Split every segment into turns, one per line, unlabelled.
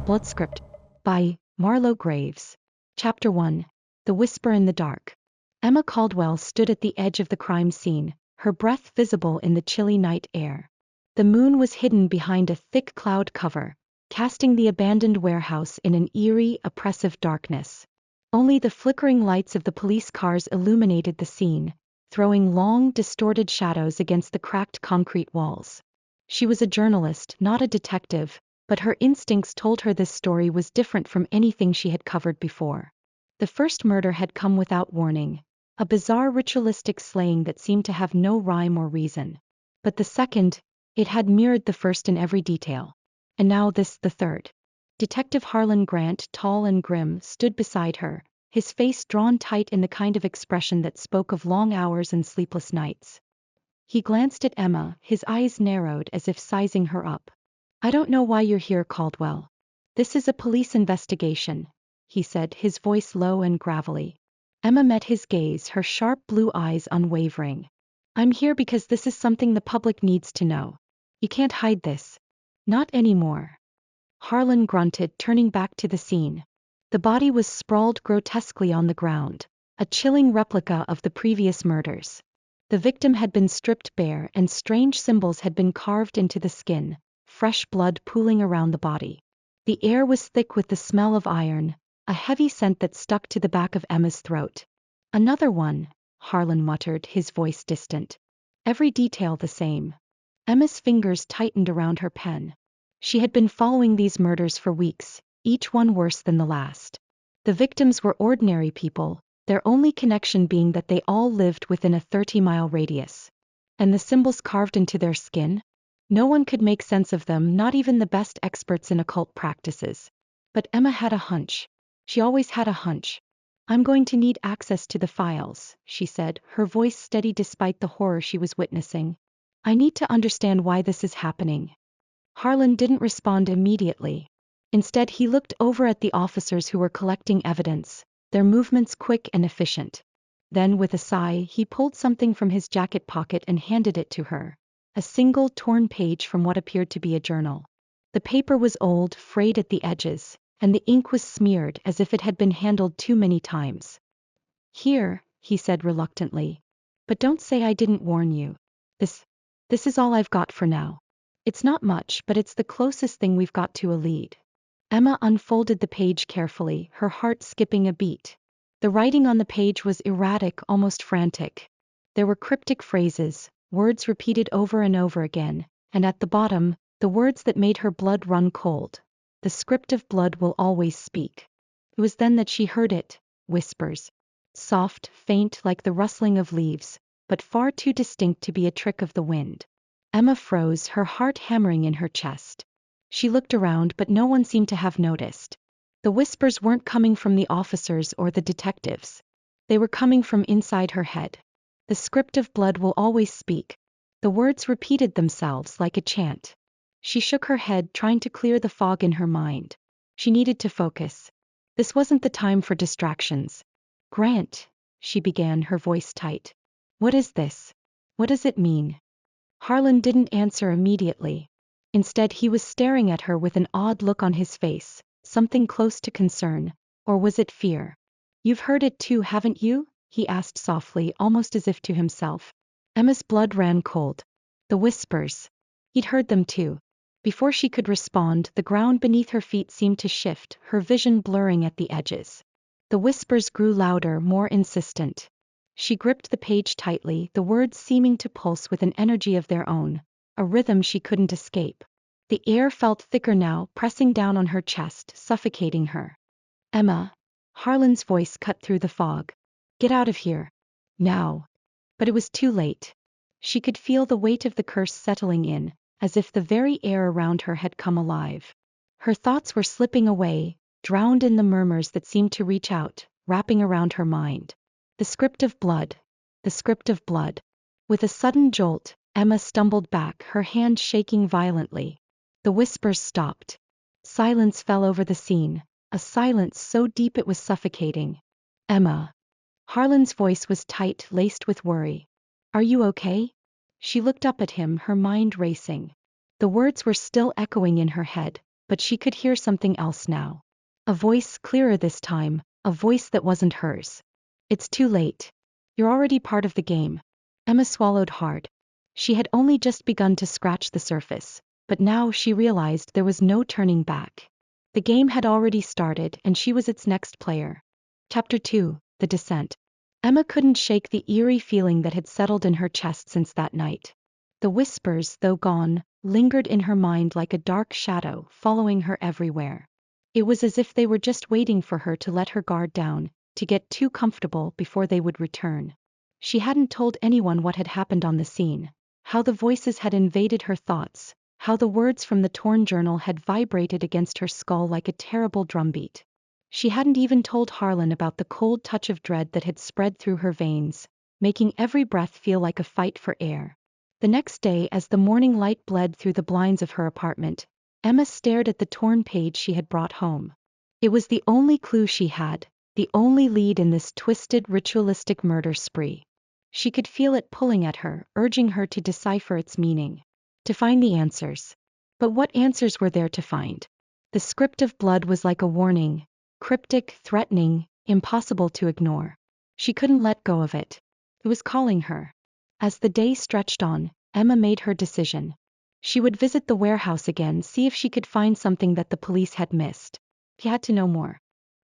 Bloodscript by Marlowe. Chapter 1. The Whisper in the Dark. Emma Caldwell stood at the edge of the crime scene, her breath visible in the chilly night air. The moon was hidden behind a thick cloud cover, casting the abandoned warehouse in an eerie, oppressive darkness. Only the flickering lights of the police cars illuminated the scene, throwing long, distorted shadows against the cracked concrete walls. She was a journalist, not a detective, but her instincts told her this story was different from anything she had covered before. The first murder had come without warning, a bizarre ritualistic slaying that seemed to have no rhyme or reason. But the second, it had mirrored the first in every detail. And now this, the third. Detective Harlan Grant, tall and grim, stood beside her, his face drawn tight in the kind of expression that spoke of long hours and sleepless nights. He glanced at Emma, his eyes narrowed as if sizing her up. "I don't know why you're here, Caldwell. This is a police investigation," he said, his voice low and gravelly. Emma met his gaze, her sharp blue eyes unwavering. "I'm here because this is something the public needs to know. You can't hide this. Not anymore." Harlan grunted, turning back to the scene. The body was sprawled grotesquely on the ground, a chilling replica of the previous murders. The victim had been stripped bare and strange symbols had been carved into the skin, fresh blood pooling around the body. The air was thick with the smell of iron, a heavy scent that stuck to the back of Emma's throat. "Another one," Harlan muttered, his voice distant. Every detail the same. Emma's fingers tightened around her pen. She had been following these murders for weeks, each one worse than the last. The victims were ordinary people, their only connection being that they all lived within a 30-mile radius. And the symbols carved into their skin? No one could make sense of them, not even the best experts in occult practices. But Emma had a hunch. She always had a hunch. "I'm going to need access to the files," she said, her voice steady despite the horror she was witnessing. "I need to understand why this is happening." Harlan didn't respond immediately. Instead, he looked over at the officers who were collecting evidence, their movements quick and efficient. Then, with a sigh, he pulled something from his jacket pocket and handed it to her. A single torn page from what appeared to be a journal. The paper was old, frayed at the edges, and the ink was smeared as if it had been handled too many times. "Here," he said reluctantly. "But don't say I didn't warn you. This is all I've got for now. It's not much, but it's the closest thing we've got to a lead." Emma unfolded the page carefully, her heart skipping a beat. The writing on the page was erratic, almost frantic. There were cryptic phrases, words repeated over and over again, and at the bottom, the words that made her blood run cold. "The script of blood will always speak." It was then that she heard it, whispers. Soft, faint like the rustling of leaves, but far too distinct to be a trick of the wind. Emma froze, her heart hammering in her chest. She looked around, but no one seemed to have noticed. The whispers weren't coming from the officers or the detectives. They were coming from inside her head. "The script of blood will always speak." The words repeated themselves like a chant. She shook her head, trying to clear the fog in her mind. She needed to focus. This wasn't the time for distractions. "Grant," she began, her voice tight. "What is this? What does it mean?" Harlan didn't answer immediately. Instead, he was staring at her with an odd look on his face, something close to concern, or was it fear? "You've heard it too, haven't you?" he asked softly, almost as if to himself. Emma's blood ran cold. The whispers. He'd heard them too. Before she could respond, the ground beneath her feet seemed to shift, her vision blurring at the edges. The whispers grew louder, more insistent. She gripped the page tightly, the words seeming to pulse with an energy of their own, a rhythm she couldn't escape. The air felt thicker now, pressing down on her chest, suffocating her. "Emma," Harlan's voice cut through the fog. "Get out of here. Now." But it was too late. She could feel the weight of the curse settling in, as if the very air around her had come alive. Her thoughts were slipping away, drowned in the murmurs that seemed to reach out, wrapping around her mind. The script of blood. The script of blood. With a sudden jolt, Emma stumbled back, her hand shaking violently. The whispers stopped. Silence fell over the scene, a silence so deep it was suffocating. "Emma." Harlan's voice was tight, laced with worry. "Are you okay?" She looked up at him, her mind racing. The words were still echoing in her head, but she could hear something else now. A voice, clearer this time, a voice that wasn't hers. It's too late. You're already part of the game. Emma swallowed hard. She had only just begun to scratch the surface, but now she realized there was no turning back. The game had already started and she was its next player. Chapter 2, The Descent. Emma couldn't shake the eerie feeling that had settled in her chest since that night. The whispers, though gone, lingered in her mind like a dark shadow, following her everywhere. It was as if they were just waiting for her to let her guard down, to get too comfortable before they would return. She hadn't told anyone what had happened on the scene, how the voices had invaded her thoughts, how the words from the torn journal had vibrated against her skull like a terrible drumbeat. She hadn't even told Harlan about the cold touch of dread that had spread through her veins, making every breath feel like a fight for air. The next day, as the morning light bled through the blinds of her apartment, Emma stared at the torn page she had brought home. It was the only clue she had, the only lead in this twisted, ritualistic murder spree. She could feel it pulling at her, urging her to decipher its meaning, to find the answers. But what answers were there to find? The script of blood was like a warning, cryptic, threatening, impossible to ignore. She couldn't let go of it. It was calling her. As the day stretched on, Emma made her decision. She would visit the warehouse again, see if she could find something that the police had missed. She had to know more.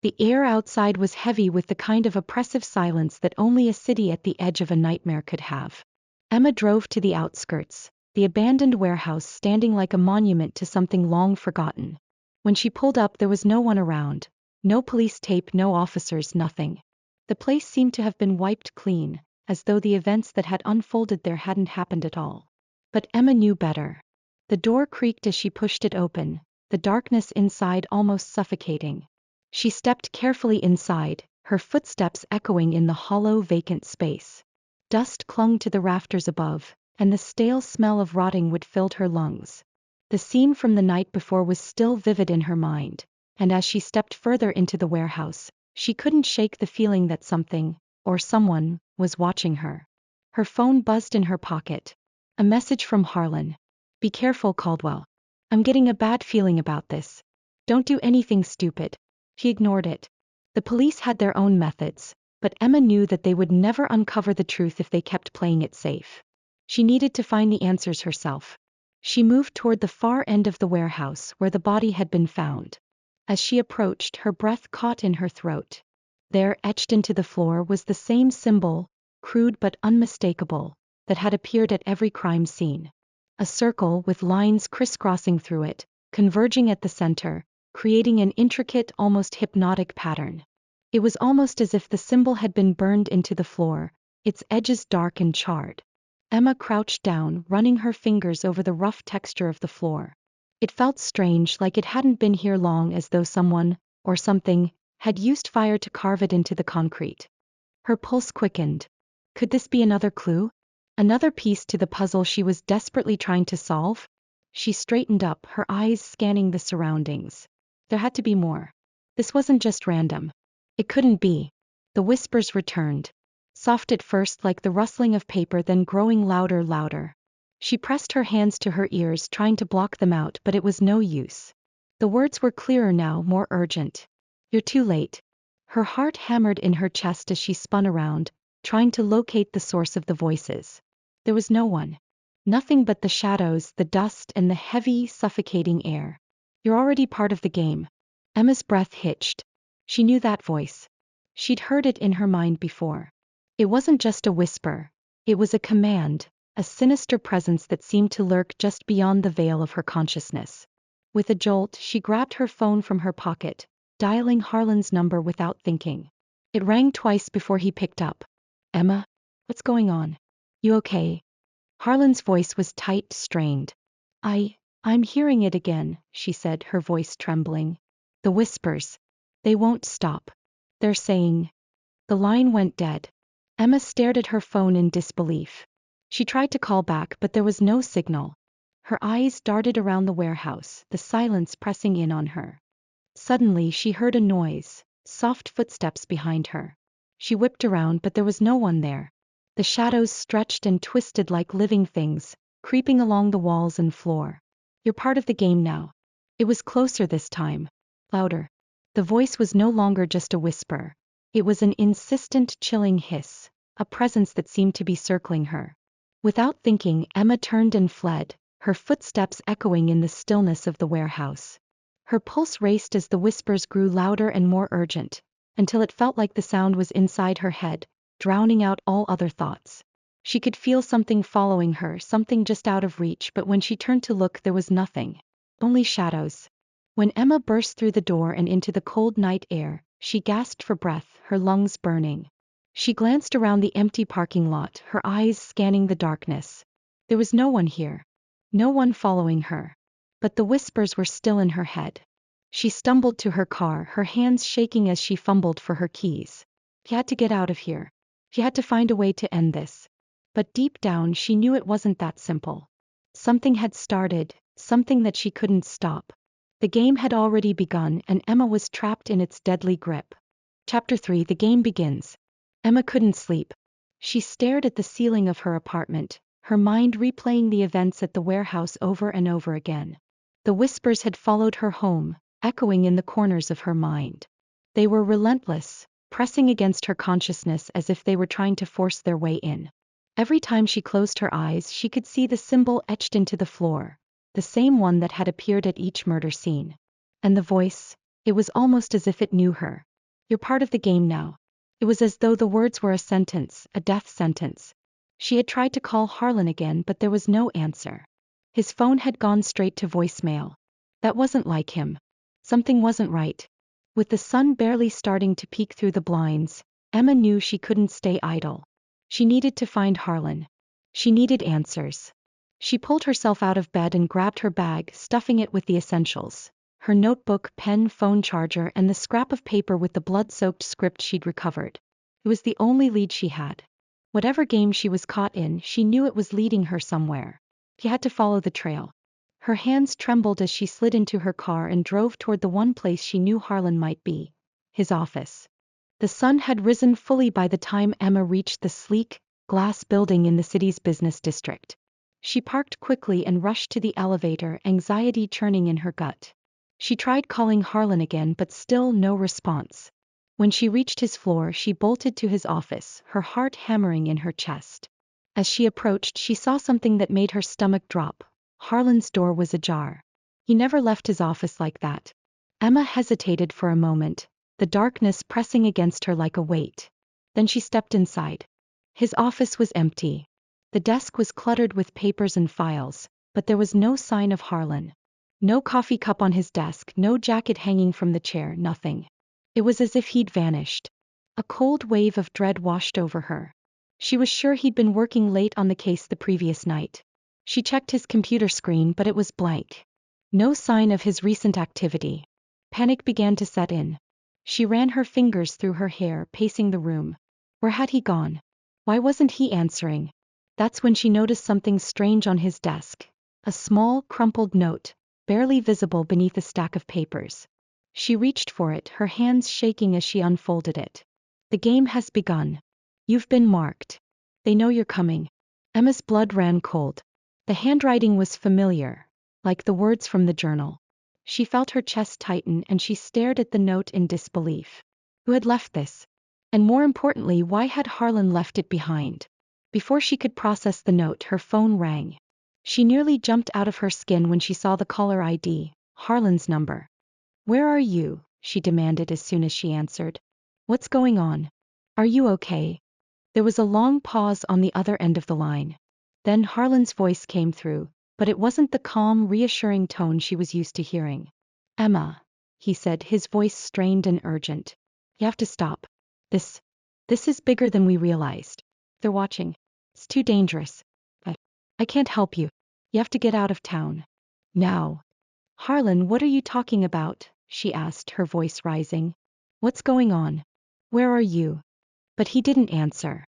The air outside was heavy with the kind of oppressive silence that only a city at the edge of a nightmare could have. Emma drove to the outskirts, the abandoned warehouse standing like a monument to something long forgotten. When she pulled up, there was no one around. No police tape, no officers, nothing. The place seemed to have been wiped clean, as though the events that had unfolded there hadn't happened at all. But Emma knew better. The door creaked as she pushed it open, the darkness inside almost suffocating. She stepped carefully inside, her footsteps echoing in the hollow, vacant space. Dust clung to the rafters above, and the stale smell of rotting wood filled her lungs. The scene from the night before was still vivid in her mind, and as she stepped further into the warehouse, she couldn't shake the feeling that something, or someone, was watching her. Her phone buzzed in her pocket. A message from Harlan. "Be careful, Caldwell. I'm getting a bad feeling about this. Don't do anything stupid." She ignored it. The police had their own methods, but Emma knew that they would never uncover the truth if they kept playing it safe. She needed to find the answers herself. She moved toward the far end of the warehouse where the body had been found. As she approached, her breath caught in her throat. There, etched into the floor, was the same symbol, crude but unmistakable, that had appeared at every crime scene. A circle with lines crisscrossing through it, converging at the center, creating an intricate, almost hypnotic pattern. It was almost as if the symbol had been burned into the floor, its edges dark and charred. Emma crouched down, running her fingers over the rough texture of the floor. It felt strange, like it hadn't been here long, as though someone, or something, had used fire to carve it into the concrete. Her pulse quickened. Could this be another clue? Another piece to the puzzle she was desperately trying to solve? She straightened up, her eyes scanning the surroundings. There had to be more. This wasn't just random. It couldn't be. The whispers returned. Soft at first, like the rustling of paper, then growing louder. She pressed her hands to her ears, trying to block them out, but it was no use. The words were clearer now, more urgent. "You're too late." Her heart hammered in her chest as she spun around, trying to locate the source of the voices. There was no one. Nothing but the shadows, the dust, and the heavy, suffocating air. "You're already part of the game." Emma's breath hitched. She knew that voice. She'd heard it in her mind before. It wasn't just a whisper. It was a command, a sinister presence that seemed to lurk just beyond the veil of her consciousness. With a jolt, she grabbed her phone from her pocket, dialing Harlan's number without thinking. It rang twice before he picked up. "Emma? What's going on? You okay?" Harlan's voice was tight, strained. I'm hearing it again," she said, her voice trembling. "The whispers. They won't stop. They're saying..." The line went dead. Emma stared at her phone in disbelief. She tried to call back, but there was no signal. Her eyes darted around the warehouse, the silence pressing in on her. Suddenly she heard a noise, soft footsteps behind her. She whipped around, but there was no one there. The shadows stretched and twisted like living things, creeping along the walls and floor. "You're part of the game now." It was closer this time. Louder. The voice was no longer just a whisper. It was an insistent, chilling hiss, a presence that seemed to be circling her. Without thinking, Emma turned and fled, her footsteps echoing in the stillness of the warehouse. Her pulse raced as the whispers grew louder and more urgent, until it felt like the sound was inside her head, drowning out all other thoughts. She could feel something following her, something just out of reach, but when she turned to look, there was nothing. Only shadows. When Emma burst through the door and into the cold night air, she gasped for breath, her lungs burning. She glanced around the empty parking lot, her eyes scanning the darkness. There was no one here. No one following her. But the whispers were still in her head. She stumbled to her car, her hands shaking as she fumbled for her keys. She had to get out of here. She had to find a way to end this. But deep down she knew it wasn't that simple. Something had started, something that she couldn't stop. The game had already begun and Emma was trapped in its deadly grip. Chapter 3. The game begins. Emma couldn't sleep. She stared at the ceiling of her apartment, her mind replaying the events at the warehouse over and over again. The whispers had followed her home, echoing in the corners of her mind. They were relentless, pressing against her consciousness as if they were trying to force their way in. Every time she closed her eyes, she could see the symbol etched into the floor, the same one that had appeared at each murder scene. And the voice, it was almost as if it knew her. You're part of the game now. It was as though the words were a sentence, a death sentence. She had tried to call Harlan again, but there was no answer. His phone had gone straight to voicemail. That wasn't like him. Something wasn't right. With the sun barely starting to peek through the blinds, Emma knew she couldn't stay idle. She needed to find Harlan. She needed answers. She pulled herself out of bed and grabbed her bag, stuffing it with the essentials. Her notebook, pen, phone charger, and the scrap of paper with the blood-soaked script she'd recovered. It was the only lead she had. Whatever game she was caught in, she knew it was leading her somewhere. She had to follow the trail. Her hands trembled as she slid into her car and drove toward the one place she knew Harlan might be. His office. The sun had risen fully by the time Emma reached the sleek, glass building in the city's business district. She parked quickly and rushed to the elevator, anxiety churning in her gut. She tried calling Harlan again, but still no response. When she reached his floor, she bolted to his office, her heart hammering in her chest. As she approached, she saw something that made her stomach drop. Harlan's door was ajar. He never left his office like that. Emma hesitated for a moment, the darkness pressing against her like a weight. Then she stepped inside. His office was empty. The desk was cluttered with papers and files, but there was no sign of Harlan. No coffee cup on his desk, no jacket hanging from the chair, nothing. It was as if he'd vanished. A cold wave of dread washed over her. She was sure he'd been working late on the case the previous night. She checked his computer screen, but it was blank. No sign of his recent activity. Panic began to set in. She ran her fingers through her hair, pacing the room. Where had he gone? Why wasn't he answering? That's when she noticed something strange on his desk. A small, crumpled note, barely visible beneath a stack of papers. She reached for it, her hands shaking as she unfolded it. The game has begun. You've been marked. They know you're coming. Emma's blood ran cold. The handwriting was familiar, like the words from the journal. She felt her chest tighten and she stared at the note in disbelief. Who had left this? And more importantly, why had Harlan left it behind? Before she could process the note, her phone rang. She nearly jumped out of her skin when she saw the caller ID, Harlan's number. Where are you? She demanded as soon as she answered. What's going on? Are you okay? There was a long pause on the other end of the line. Then Harlan's voice came through, but it wasn't the calm, reassuring tone she was used to hearing. Emma, he said, his voice strained and urgent. You have to stop. This is bigger than we realized. They're watching. It's too dangerous. I can't help you. You have to get out of town. Now. Harlan, what are you talking about? She asked, her voice rising. What's going on? Where are you? But he didn't answer.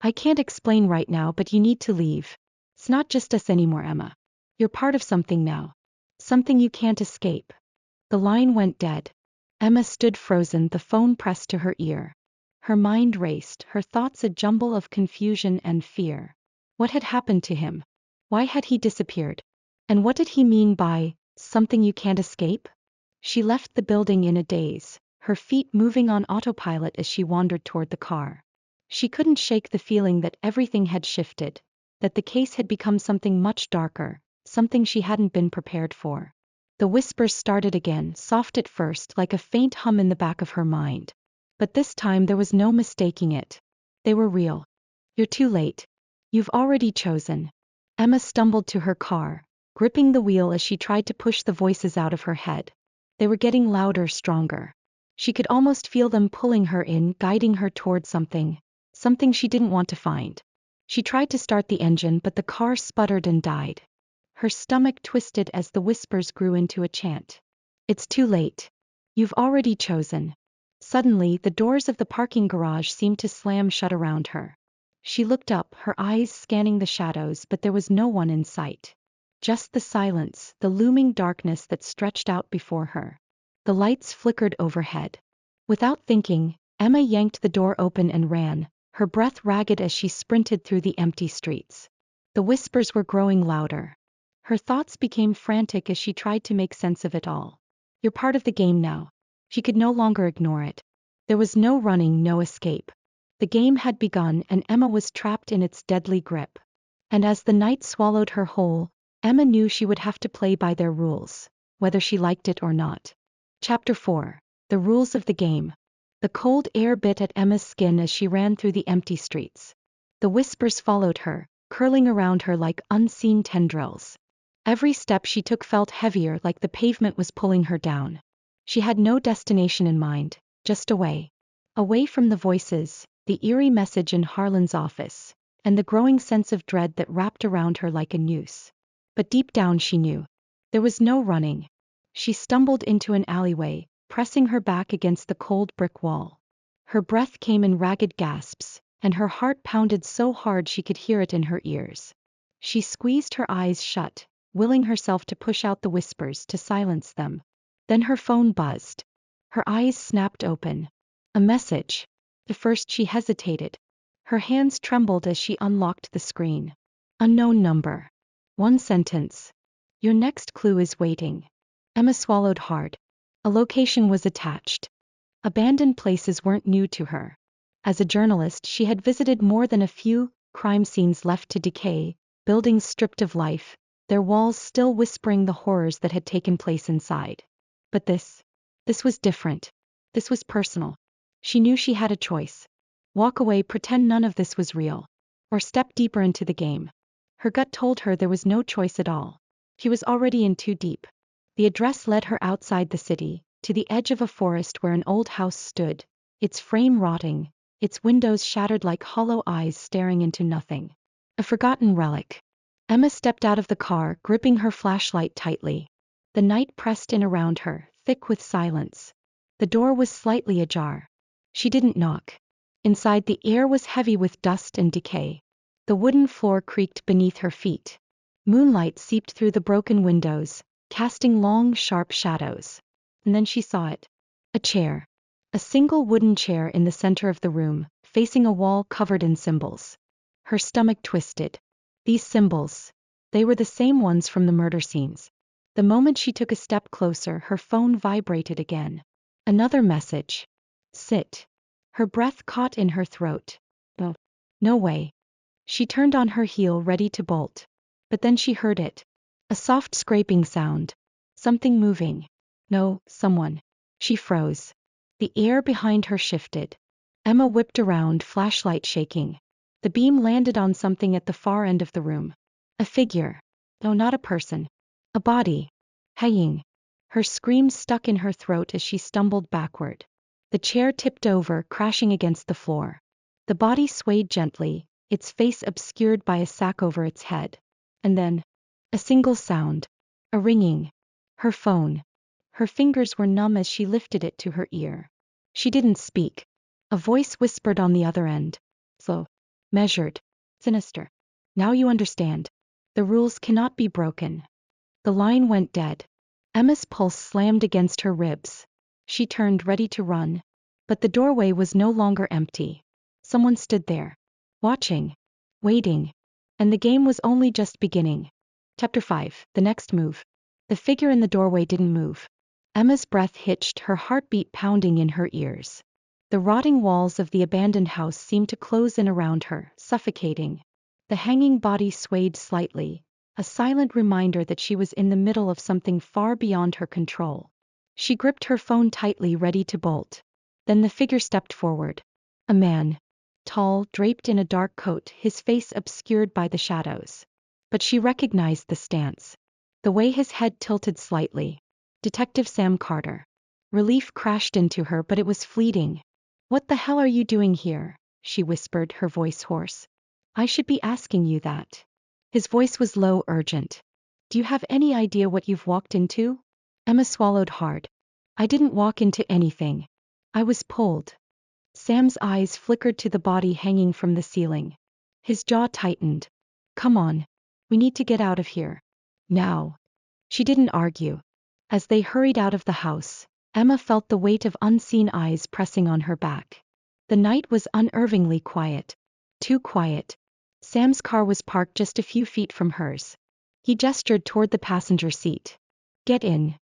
I can't explain right now, but you need to leave. It's not just us anymore, Emma. You're part of something now. Something you can't escape. The line went dead. Emma stood frozen, the phone pressed to her ear. Her mind raced, her thoughts a jumble of confusion and fear. What had happened to him? Why had he disappeared? And what did he mean by, Something you can't escape? She left the building in a daze, her feet moving on autopilot as she wandered toward the car. She couldn't shake the feeling that everything had shifted, that the case had become something much darker, something she hadn't been prepared for. The whispers started again, soft at first, like a faint hum in the back of her mind. But this time there was no mistaking it. They were real. You're too late. You've already chosen. Emma stumbled to her car, gripping the wheel as she tried to push the voices out of her head. They were getting louder, stronger. She could almost feel them pulling her in, guiding her toward something she didn't want to find. She tried to start the engine, but the car sputtered and died. Her stomach twisted as the whispers grew into a chant. It's too late. You've already chosen. Suddenly, the doors of the parking garage seemed to slam shut around her. She looked up, her eyes scanning the shadows, but there was no one in sight. Just the silence, the looming darkness that stretched out before her. The lights flickered overhead. Without thinking, Emma yanked the door open and ran, her breath ragged as she sprinted through the empty streets. The whispers were growing louder. Her thoughts became frantic as she tried to make sense of it all. You're part of the game now. She could no longer ignore it. There was no running, no escape. The game had begun and Emma was trapped in its deadly grip. And as the night swallowed her whole, Emma knew she would have to play by their rules, whether she liked it or not. Chapter 4. The Rules of the Game. The cold air bit at Emma's skin as she ran through the empty streets. The whispers followed her, curling around her like unseen tendrils. Every step she took felt heavier, like the pavement was pulling her down. She had no destination in mind, just away. Away from the voices, the eerie message in Harlan's office, and the growing sense of dread that wrapped around her like a noose. But deep down she knew. There was no running. She stumbled into an alleyway, pressing her back against the cold brick wall. Her breath came in ragged gasps, and her heart pounded so hard she could hear it in her ears. She squeezed her eyes shut, willing herself to push out the whispers, to silence them. Then her phone buzzed. Her eyes snapped open. A message. At first she hesitated. Her hands trembled as she unlocked the screen. Unknown number. One sentence. Your next clue is waiting. Emma swallowed hard. A location was attached. Abandoned places weren't new to her. As a journalist, she had visited more than a few crime scenes left to decay, buildings stripped of life, their walls still whispering the horrors that had taken place inside. But this was different. This was personal. She knew she had a choice. Walk away, pretend none of this was real. Or step deeper into the game. Her gut told her there was no choice at all. She was already in too deep. The address led her outside the city, to the edge of a forest where an old house stood, its frame rotting, its windows shattered like hollow eyes staring into nothing. A forgotten relic. Emma stepped out of the car, gripping her flashlight tightly. The night pressed in around her, thick with silence. The door was slightly ajar. She didn't knock. Inside, the air was heavy with dust and decay. The wooden floor creaked beneath her feet. Moonlight seeped through the broken windows, casting long, sharp shadows. And then she saw it. A chair. A single wooden chair in the center of the room, facing a wall covered in symbols. Her stomach twisted. These symbols. They were the same ones from the murder scenes. The moment she took a step closer, her phone vibrated again. Another message. Sit. Her breath caught in her throat. Oh, no way. She turned on her heel, ready to bolt. But then she heard it. A soft scraping sound. Something moving. No, someone. She froze. The air behind her shifted. Emma whipped around, flashlight shaking. The beam landed on something at the far end of the room. A figure. No, not a person. A body. Hanging. Her scream stuck in her throat as she stumbled backward. The chair tipped over, crashing against the floor. The body swayed gently, its face obscured by a sack over its head. And then, a single sound. A ringing. Her phone. Her fingers were numb as she lifted it to her ear. She didn't speak. A voice whispered on the other end. Slow. Measured. Sinister. Now you understand. The rules cannot be broken. The line went dead. Emma's pulse slammed against her ribs. She turned, ready to run. But the doorway was no longer empty. Someone stood there. Watching. Waiting. And the game was only just beginning. Chapter 5. The Next Move. The figure in the doorway didn't move. Emma's breath hitched, her heartbeat pounding in her ears. The rotting walls of the abandoned house seemed to close in around her, suffocating. The hanging body swayed slightly, a silent reminder that she was in the middle of something far beyond her control. She gripped her phone tightly, ready to bolt. Then the figure stepped forward. A man. Tall, draped in a dark coat, his face obscured by the shadows. But she recognized the stance. The way his head tilted slightly. Detective Sam Carter. Relief crashed into her, but it was fleeting. "What the hell are you doing here?" she whispered, her voice hoarse. "I should be asking you that." His voice was low, urgent. "Do you have any idea what you've walked into?" Emma swallowed hard. "I didn't walk into anything. I was pulled." Sam's eyes flickered to the body hanging from the ceiling. His jaw tightened. "Come on. We need to get out of here. Now." She didn't argue. As they hurried out of the house, Emma felt the weight of unseen eyes pressing on her back. The night was unnervingly quiet. Too quiet. Sam's car was parked just a few feet from hers. He gestured toward the passenger seat. "Get in."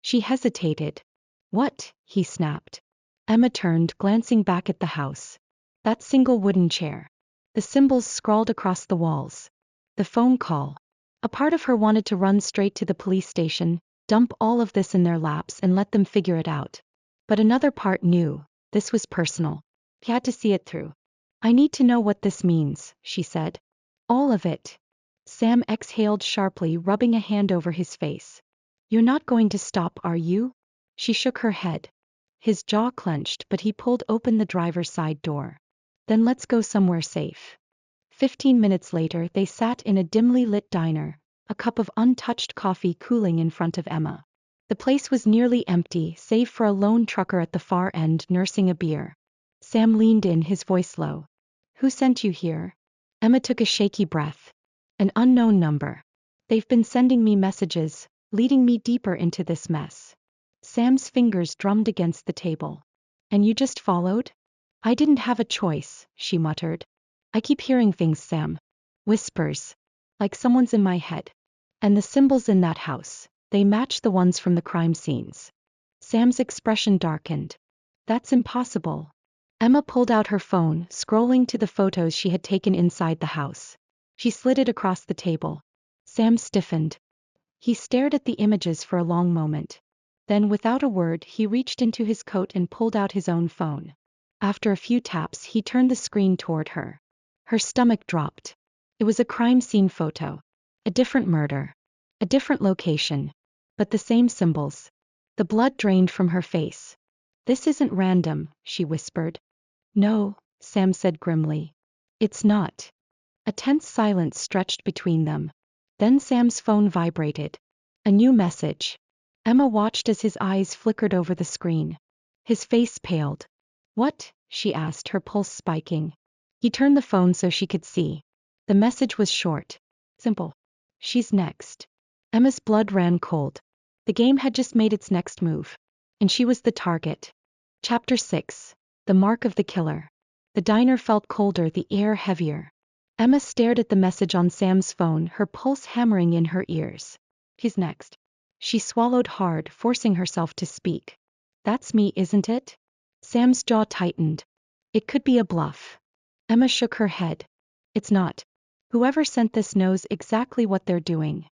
She hesitated. "What?" he snapped. Emma turned, glancing back at the house. That single wooden chair. The symbols scrawled across the walls. The phone call. A part of her wanted to run straight to the police station, dump all of this in their laps and let them figure it out. But another part knew, this was personal. He had to see it through. "I need to know what this means," she said. "All of it." Sam exhaled sharply, rubbing a hand over his face. "You're not going to stop, are you?" She shook her head. His jaw clenched, but he pulled open the driver's side door. "Then let's go somewhere safe." 15 minutes later, they sat in a dimly lit diner, a cup of untouched coffee cooling in front of Emma. The place was nearly empty, save for a lone trucker at the far end nursing a beer. Sam leaned in, his voice low. "Who sent you here?" Emma took a shaky breath. "An unknown number. They've been sending me messages, leading me deeper into this mess." Sam's fingers drummed against the table. "And you just followed?" "I didn't have a choice," she muttered. "I keep hearing things, Sam. Whispers. Like someone's in my head. And the symbols in that house, they match the ones from the crime scenes." Sam's expression darkened. "That's impossible." Emma pulled out her phone, scrolling to the photos she had taken inside the house. She slid it across the table. Sam stiffened. He stared at the images for a long moment. Then, without a word, he reached into his coat and pulled out his own phone. After a few taps, he turned the screen toward her. Her stomach dropped. It was a crime scene photo. A different murder. A different location. But the same symbols. The blood drained from her face. "This isn't random," she whispered. "No," Sam said grimly. "It's not." A tense silence stretched between them. Then Sam's phone vibrated. A new message. Emma watched as his eyes flickered over the screen. His face paled. "What?" she asked, her pulse spiking. He turned the phone so she could see. The message was short. Simple. "She's next." Emma's blood ran cold. The game had just made its next move. And she was the target. Chapter 6. The Mark of the Killer. The diner felt colder, the air heavier. Emma stared at the message on Sam's phone, her pulse hammering in her ears. "He's next." She swallowed hard, forcing herself to speak. "That's me, isn't it?" Sam's jaw tightened. "It could be a bluff." Emma shook her head. "It's not. Whoever sent this knows exactly what they're doing."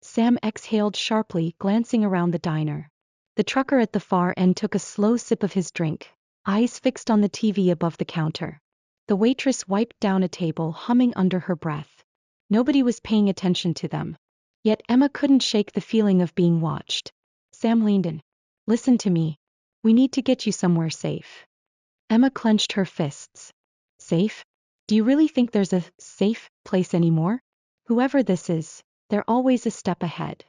Sam exhaled sharply, glancing around the diner. The trucker at the far end took a slow sip of his drink, eyes fixed on the TV above the counter. The waitress wiped down a table, humming under her breath. Nobody was paying attention to them. Yet Emma couldn't shake the feeling of being watched. Sam leaned in. "Listen to me. We need to get you somewhere safe." Emma clenched her fists. "Safe? Do you really think there's a safe place anymore? Whoever this is, they're always a step ahead."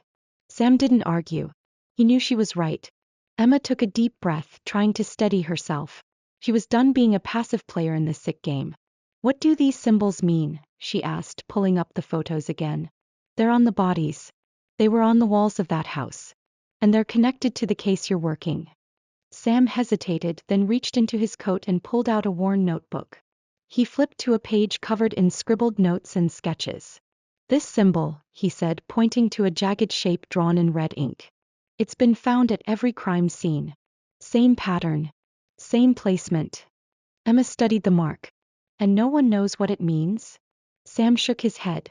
Sam didn't argue. He knew she was right. Emma took a deep breath, trying to steady herself. She was done being a passive player in this sick game. "What do these symbols mean?" she asked, pulling up the photos again. "They're on the bodies. They were on the walls of that house. And they're connected to the case you're working." Sam hesitated, then reached into his coat and pulled out a worn notebook. He flipped to a page covered in scribbled notes and sketches. This symbol, he said, pointing to a jagged shape drawn in red ink. It's been found at every crime scene. Same pattern. Same placement. Emma studied the mark. And no one knows what it means? Sam shook his head.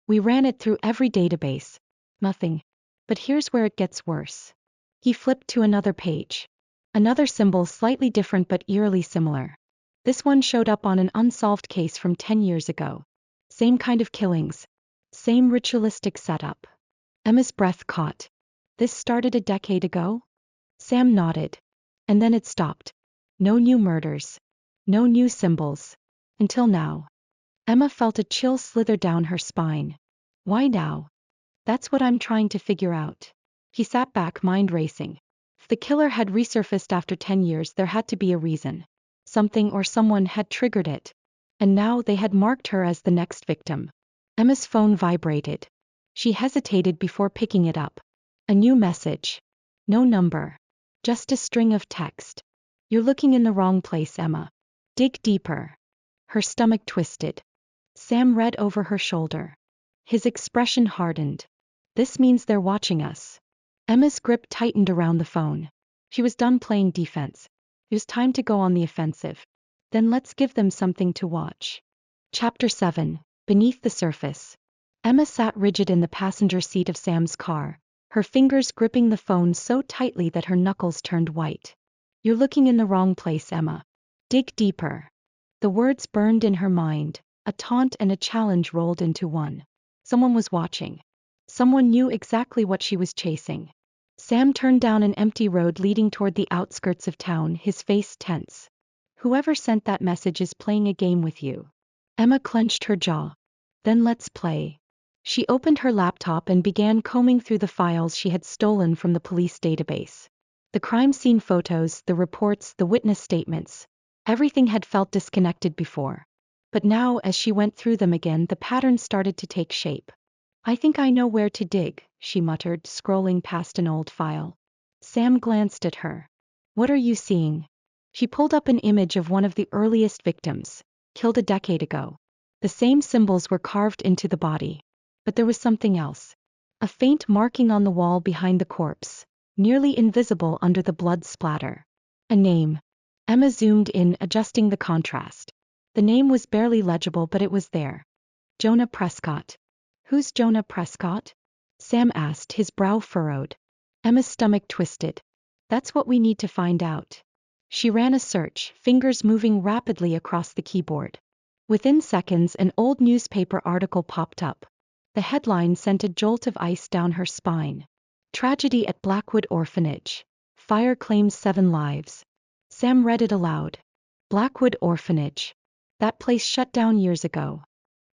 We ran it through every database. Nothing. But here's where it gets worse. He flipped to another page. Another symbol slightly different but eerily similar. This one showed up on an unsolved case from 10 years ago. Same kind of killings. Same ritualistic setup. Emma's breath caught. This started a decade ago? Sam nodded. And then it stopped. No new murders. No new symbols. Until now. Emma felt a chill slither down her spine. Why now? That's what I'm trying to figure out. He sat back, mind racing. If the killer had resurfaced after 10 years, there had to be a reason. Something or someone had triggered it. And now they had marked her as the next victim. Emma's phone vibrated. She hesitated before picking it up. A new message. No number. Just a string of text. You're looking in the wrong place, Emma. Dig deeper. Her stomach twisted. Sam read over her shoulder. His expression hardened. This means they're watching us. Emma's grip tightened around the phone. She was done playing defense. It was time to go on the offensive. Then let's give them something to watch. Chapter 7. Beneath the Surface. Emma sat rigid in the passenger seat of Sam's car, her fingers gripping the phone so tightly that her knuckles turned white. You're looking in the wrong place, Emma. Dig deeper. The words burned in her mind, a taunt and a challenge rolled into one. Someone was watching. Someone knew exactly what she was chasing. Sam turned down an empty road leading toward the outskirts of town, his face tense. Whoever sent that message is playing a game with you. Emma clenched her jaw. Then let's play. She opened her laptop and began combing through the files she had stolen from the police database. The crime scene photos, the reports, the witness statements. Everything had felt disconnected before. But now, as she went through them again, the pattern started to take shape. I think I know where to dig, she muttered, scrolling past an old file. Sam glanced at her. What are you seeing? She pulled up an image of one of the earliest victims, killed a decade ago. The same symbols were carved into the body. But there was something else. A faint marking on the wall behind the corpse, nearly invisible under the blood splatter. A name. Emma zoomed in, adjusting the contrast. The name was barely legible, but it was there. Jonah Prescott. Who's Jonah Prescott? Sam asked, his brow furrowed. Emma's stomach twisted. That's what we need to find out. She ran a search, fingers moving rapidly across the keyboard. Within seconds, an old newspaper article popped up. The headline sent a jolt of ice down her spine. Tragedy at Blackwood Orphanage. Fire claims 7 lives. Sam read it aloud. Blackwood Orphanage. That place shut down years ago.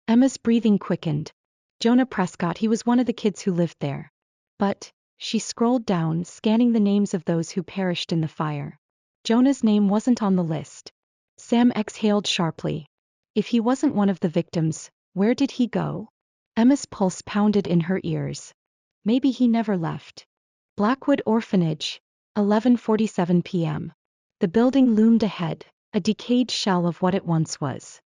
Emma's breathing quickened. Jonah Prescott, he was one of the kids who lived there. But, she scrolled down, scanning the names of those who perished in the fire. Jonah's name wasn't on the list. Sam exhaled sharply. If he wasn't one of the victims, where did he go? Emma's pulse pounded in her ears. Maybe he never left. Blackwood Orphanage. 11:47 p.m. The building loomed ahead, a decayed shell of what it once was.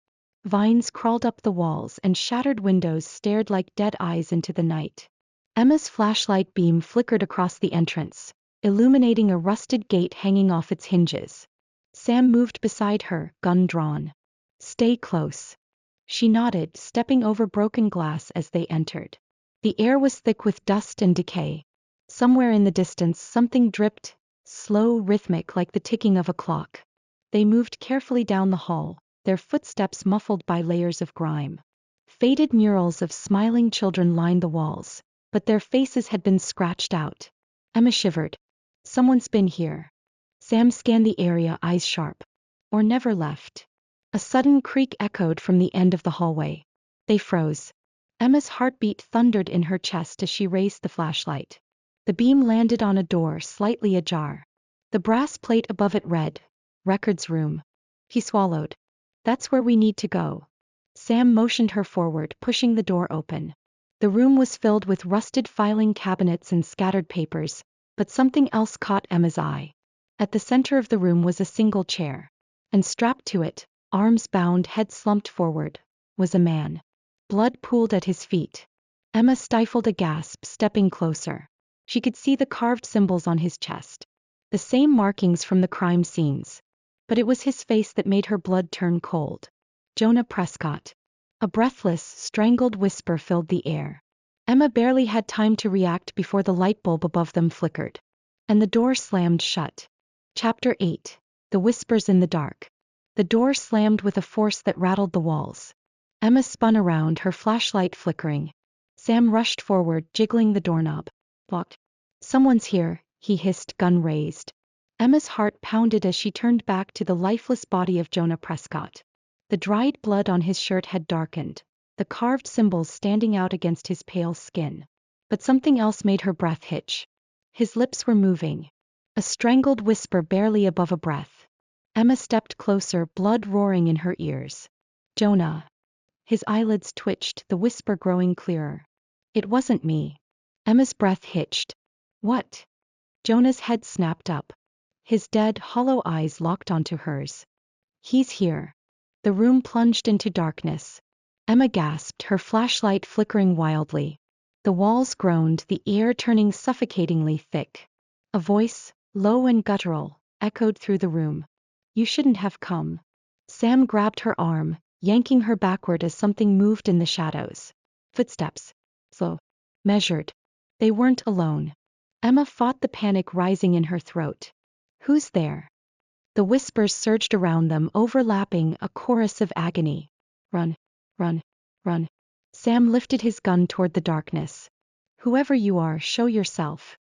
Vines crawled up the walls and shattered windows stared like dead eyes into the night. Emma's flashlight beam flickered across the entrance, illuminating a rusted gate hanging off its hinges. Sam moved beside her, gun drawn. Stay close. She nodded, stepping over broken glass as they entered. The air was thick with dust and decay. Somewhere in the distance something dripped, slow, rhythmic like the ticking of a clock. They moved carefully down the hall, their footsteps muffled by layers of grime. Faded murals of smiling children lined the walls, but their faces had been scratched out. Emma shivered. Someone's been here. Sam scanned the area, eyes sharp. Or never left. A sudden creak echoed from the end of the hallway. They froze. Emma's heartbeat thundered in her chest as she raised the flashlight. The beam landed on a door slightly ajar. The brass plate above it read, "Records Room." He swallowed. That's where we need to go. Sam motioned her forward, pushing the door open. The room was filled with rusted filing cabinets and scattered papers, but something else caught Emma's eye. At the center of the room was a single chair. And strapped to it, arms bound, head slumped forward, was a man. Blood pooled at his feet. Emma stifled a gasp, stepping closer. She could see the carved symbols on his chest. The same markings from the crime scenes. But it was his face that made her blood turn cold. Jonah Prescott. A breathless, strangled whisper filled the air. Emma barely had time to react before the light bulb above them flickered. And the door slammed shut. Chapter 8. The Whispers in the Dark. The door slammed with a force that rattled the walls. Emma spun around, her flashlight flickering. Sam rushed forward, jiggling the doorknob. Blocked. Someone's here, he hissed, gun raised. Emma's heart pounded as she turned back to the lifeless body of Jonah Prescott. The dried blood on his shirt had darkened, the carved symbols standing out against his pale skin. But something else made her breath hitch. His lips were moving. A strangled whisper barely above a breath. Emma stepped closer, blood roaring in her ears. Jonah. His eyelids twitched, the whisper growing clearer. It wasn't me. Emma's breath hitched. What? Jonah's head snapped up. His dead, hollow eyes locked onto hers. He's here. The room plunged into darkness. Emma gasped, her flashlight flickering wildly. The walls groaned, the air turning suffocatingly thick. A voice, low and guttural, echoed through the room. You shouldn't have come. Sam grabbed her arm, yanking her backward as something moved in the shadows. Footsteps. Slow. Measured. They weren't alone. Emma fought the panic rising in her throat. Who's there? The whispers surged around them, overlapping, a chorus of agony. Run. Run. Run. Sam lifted his gun toward the darkness. Whoever you are, show yourself.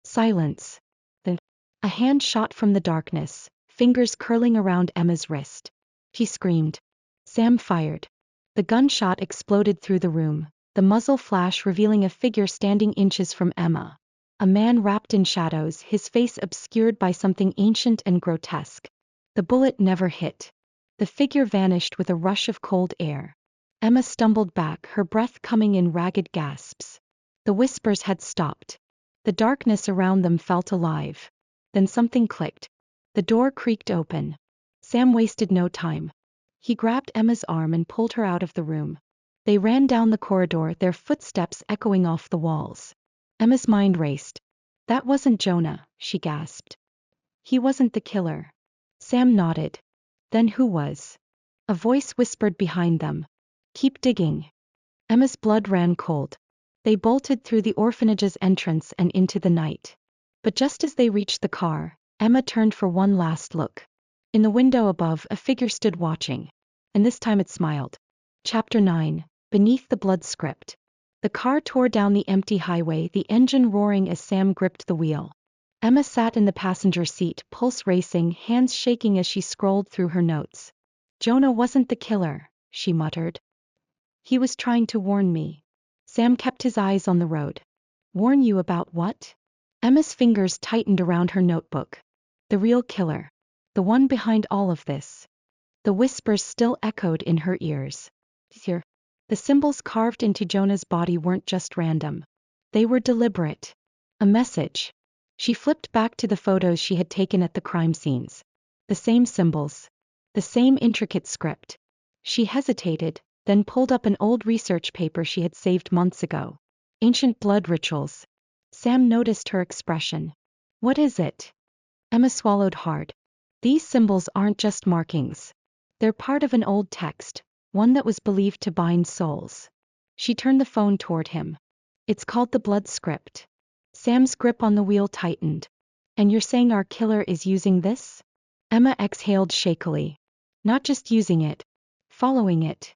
Silence. Then, a hand shot from the darkness, fingers curling around Emma's wrist. She screamed. Sam fired. The gunshot exploded through the room, the muzzle flash revealing a figure standing inches from Emma. A man wrapped in shadows, his face obscured by something ancient and grotesque. The bullet never hit. The figure vanished with a rush of cold air. Emma stumbled back, her breath coming in ragged gasps. The whispers had stopped. The darkness around them felt alive. Then something clicked. The door creaked open. Sam wasted no time. He grabbed Emma's arm and pulled her out of the room. They ran down the corridor, their footsteps echoing off the walls. Emma's mind raced. That wasn't Jonah, she gasped. He wasn't the killer. Sam nodded. Then who was? A voice whispered behind them. Keep digging. Emma's blood ran cold. They bolted through the orphanage's entrance and into the night. But just as they reached the car, Emma turned for one last look. In the window above, a figure stood watching. And this time it smiled. Chapter 9. Beneath the Bloodscript. The car tore down the empty highway, the engine roaring as Sam gripped the wheel. Emma sat in the passenger seat, pulse racing, hands shaking as she scrolled through her notes. Jonah wasn't the killer, she muttered. He was trying to warn me. Sam kept his eyes on the road. Warn you about what? Emma's fingers tightened around her notebook. The real killer. The one behind all of this. The whispers still echoed in her ears. Here. The symbols carved into Jonah's body weren't just random. They were deliberate. A message. She flipped back to the photos she had taken at the crime scenes. The same symbols. The same intricate script. She hesitated, then pulled up an old research paper she had saved months ago. Ancient blood rituals. Sam noticed her expression. What is it? Emma swallowed hard. These symbols aren't just markings. They're part of an old text, one that was believed to bind souls. She turned the phone toward him. It's called the Bloodscript. Sam's grip on the wheel tightened. And you're saying our killer is using this? Emma exhaled shakily. Not just using it. Following it.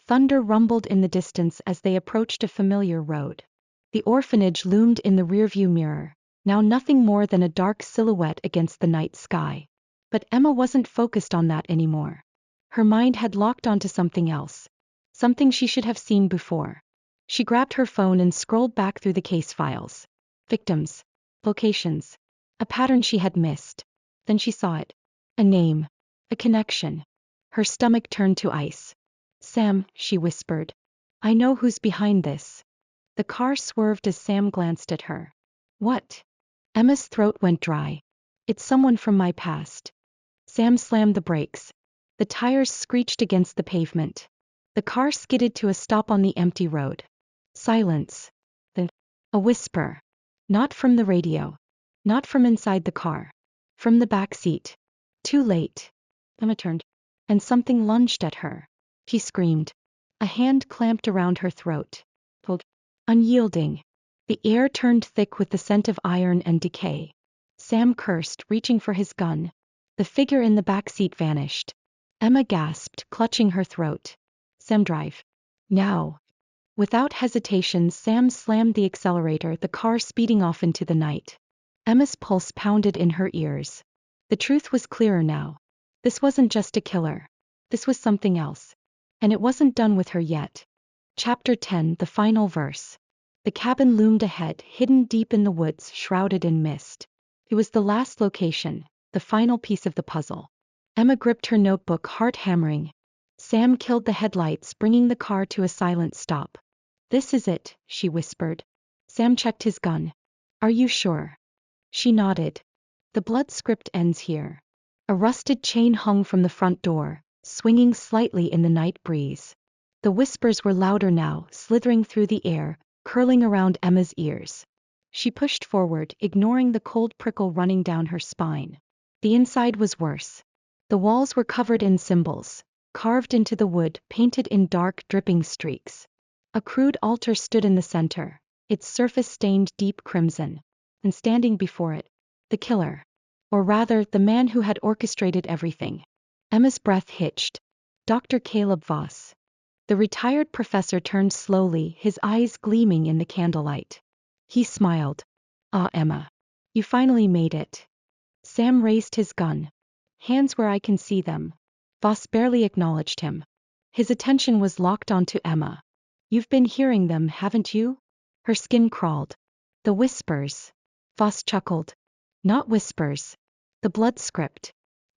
Thunder rumbled in the distance as they approached a familiar road. The orphanage loomed in the rearview mirror, now nothing more than a dark silhouette against the night sky. But Emma wasn't focused on that anymore. Her mind had locked onto something else. Something she should have seen before. She grabbed her phone and scrolled back through the case files. Victims. Locations. A pattern she had missed. Then she saw it. A name. A connection. Her stomach turned to ice. Sam, she whispered. I know who's behind this. The car swerved as Sam glanced at her. What? Emma's throat went dry. It's someone from my past. Sam slammed the brakes. The tires screeched against the pavement. The car skidded to a stop on the empty road. Silence. Then, a whisper. Not from the radio. Not from inside the car. From the back seat. Too late. Emma turned, and something lunged at her. She screamed. A hand clamped around her throat. Pulled. Unyielding. The air turned thick with the scent of iron and decay. Sam cursed, reaching for his gun. The figure in the back seat vanished. Emma gasped, clutching her throat. Sam, drive. Now. Without hesitation, Sam slammed the accelerator, the car speeding off into the night. Emma's pulse pounded in her ears. The truth was clearer now. This wasn't just a killer. This was something else. And it wasn't done with her yet. Chapter 10, the final verse. The cabin loomed ahead, hidden deep in the woods, shrouded in mist. It was the last location, the final piece of the puzzle. Emma gripped her notebook, heart hammering. Sam killed the headlights, bringing the car to a silent stop. This is it, she whispered. Sam checked his gun. Are you sure? She nodded. The Bloodscript ends here. A rusted chain hung from the front door, swinging slightly in the night breeze. The whispers were louder now, slithering through the air, curling around Emma's ears. She pushed forward, ignoring the cold prickle running down her spine. The inside was worse. The walls were covered in symbols, carved into the wood, painted in dark, dripping streaks. A crude altar stood in the center, its surface stained deep crimson. And standing before it, the killer. Or rather, the man who had orchestrated everything. Emma's breath hitched. Dr. Caleb Voss. The retired professor turned slowly, his eyes gleaming in the candlelight. He smiled. Ah, Emma. You finally made it. Sam raised his gun. Hands where I can see them. Voss barely acknowledged him. His attention was locked onto Emma. You've been hearing them, haven't you? Her skin crawled. The whispers. Voss chuckled. Not whispers. The Bloodscript.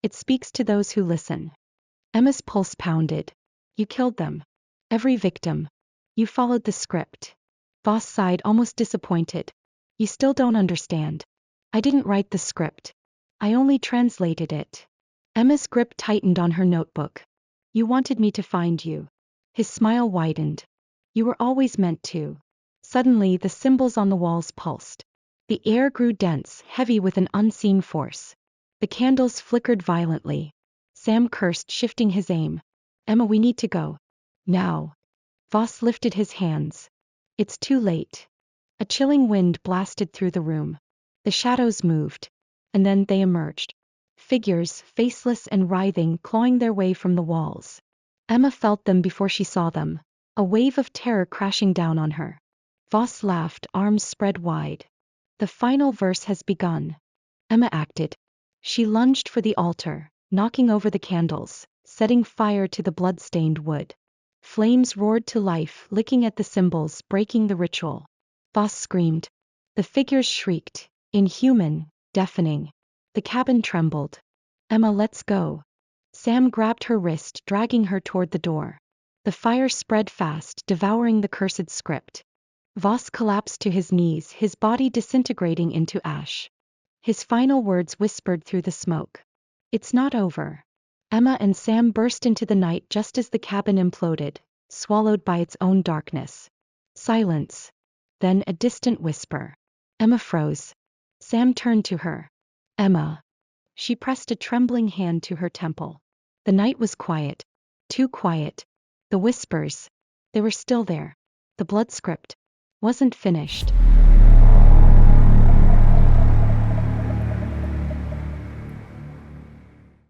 It speaks to those who listen. Emma's pulse pounded. You killed them. Every victim. You followed the script. Voss sighed, almost disappointed. You still don't understand. I didn't write the script. I only translated it. Emma's grip tightened on her notebook. You wanted me to find you. His smile widened. You were always meant to. Suddenly, the symbols on the walls pulsed. The air grew dense, heavy with an unseen force. The candles flickered violently. Sam cursed, shifting his aim. Emma, we need to go. Now. Voss lifted his hands. It's too late. A chilling wind blasted through the room. The shadows moved. And then they emerged. Figures, faceless and writhing, clawing their way from the walls. Emma felt them before she saw them. A wave of terror crashing down on her. Voss laughed, arms spread wide. The final verse has begun. Emma acted. She lunged for the altar, knocking over the candles, setting fire to the blood-stained wood. Flames roared to life, licking at the symbols, breaking the ritual. Voss screamed. The figures shrieked, inhuman, deafening. The cabin trembled. Emma, let's go. Sam grabbed her wrist, dragging her toward the door. The fire spread fast, devouring the cursed script. Voss collapsed to his knees, his body disintegrating into ash. His final words whispered through the smoke. It's not over. Emma and Sam burst into the night just as the cabin imploded, swallowed by its own darkness. Silence. Then a distant whisper. Emma froze. Sam turned to her. Emma. She pressed a trembling hand to her temple. The night was quiet. Too quiet. The whispers. They were still there. The Bloodscript wasn't finished.